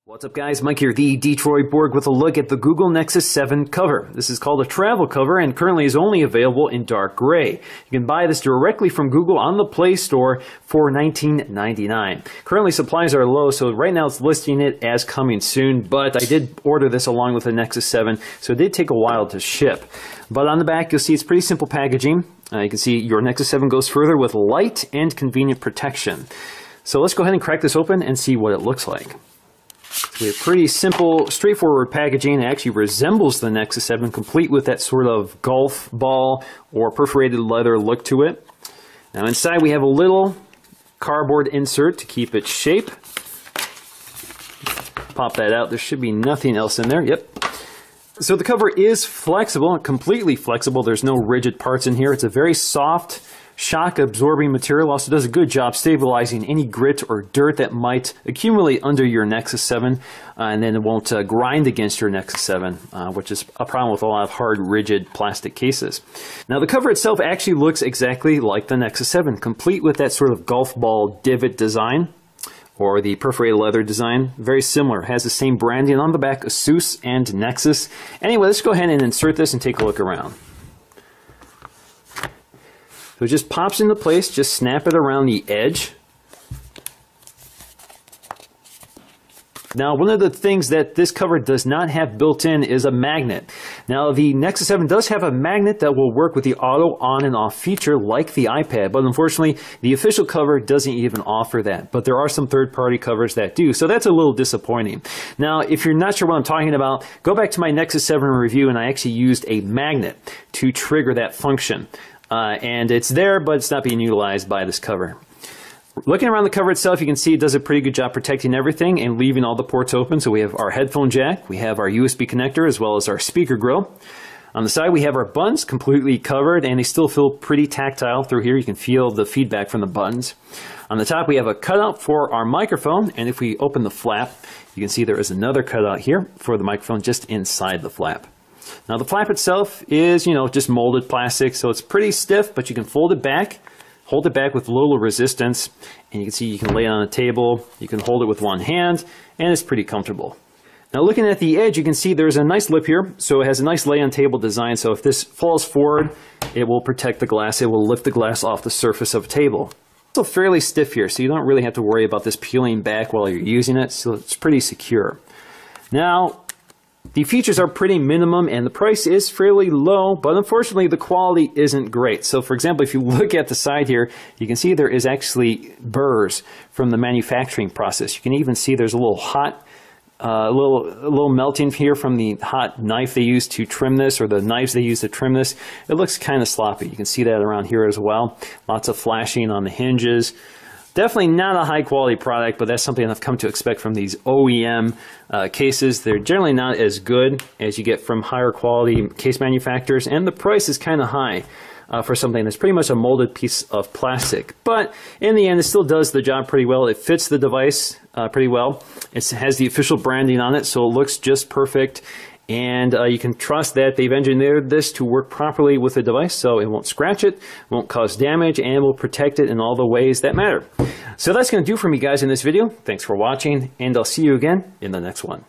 What's up guys, Mike here, the Detroit Borg with a look at the Google Nexus 7 cover. This is called a travel cover and currently is only available in dark gray. You can buy this directly from Google on the Play Store for $19.99. Currently supplies are low, so right now it's listing it as coming soon, but I did order this along with the Nexus 7, so it did take a while to ship. But on the back you'll see it's pretty simple packaging. You can see your Nexus 7 goes further with light and convenient protection. So let's go ahead and crack this open and see what it looks like. So we have pretty simple, straightforward packaging. It actually resembles the Nexus 7, complete with that sort of golf ball or perforated leather look to it. Now inside we have a little cardboard insert to keep its shape. Pop that out. There should be nothing else in there. Yep. So the cover is flexible, completely flexible. There's no rigid parts in here. It's a very soft, shock-absorbing material. Also does a good job stabilizing any grit or dirt that might accumulate under your Nexus 7, and then it won't grind against your Nexus 7, which is a problem with a lot of hard, rigid plastic cases. Now the cover itself actually looks exactly like the Nexus 7, complete with that sort of golf ball divot design, or the perforated leather design. Very similar. Has the same branding on the back, Asus and Nexus. Anyway, let's go ahead and insert this and take a look around. So it just pops into place, just snap it around the edge. Now, one of the things that this cover does not have built in is a magnet. Now, the Nexus 7 does have a magnet that will work with the auto on and off feature like the iPad, but unfortunately, the official cover doesn't even offer that. But there are some third-party covers that do, so that's a little disappointing. Now, if you're not sure what I'm talking about, go back to my Nexus 7 review, and I actually used a magnet to trigger that function. And it's there, but it's not being utilized by this cover. Looking around the cover itself, you can see it does a pretty good job protecting everything and leaving all the ports open. So we have our headphone jack, we have our USB connector, as well as our speaker grill. On the side, we have our buttons completely covered, and they still feel pretty tactile through here. You can feel the feedback from the buttons. On the top, we have a cutout for our microphone, and if we open the flap, you can see there is another cutout here for the microphone just inside the flap. Now the flap itself is, just molded plastic, so it's pretty stiff, but you can fold it back, hold it back with little resistance, and you can see you can lay it on a table, you can hold it with one hand, and it's pretty comfortable. Now looking at the edge, you can see there's a nice lip here, so it has a nice lay-on-table design, so if this falls forward, it will protect the glass, it will lift the glass off the surface of a table. It's also fairly stiff here, so you don't really have to worry about this peeling back while you're using it, so it's pretty secure. Now, the features are pretty minimum and the price is fairly low, but unfortunately the quality isn't great. So for example, if you look at the side here, you can see there is actually burrs from the manufacturing process. You can even see there's a little hot, a little melting here from the hot knife they use to trim this, or the knives they use to trim this. It looks kind of sloppy. You can see that around here as well. Lots of flashing on the hinges. Definitely not a high quality product, but that's something I've come to expect from these OEM cases. They're generally not as good as you get from higher quality case manufacturers, and the price is kind of high for something that's pretty much a molded piece of plastic. But in the end, it still does the job pretty well. It fits the device pretty well. It has the official branding on it, so it looks just perfect. And you can trust that they've engineered this to work properly with the device, so it won't scratch it, won't cause damage, and will protect it in all the ways that matter. So that's going to do for me, guys, in this video. Thanks for watching, and I'll see you again in the next one.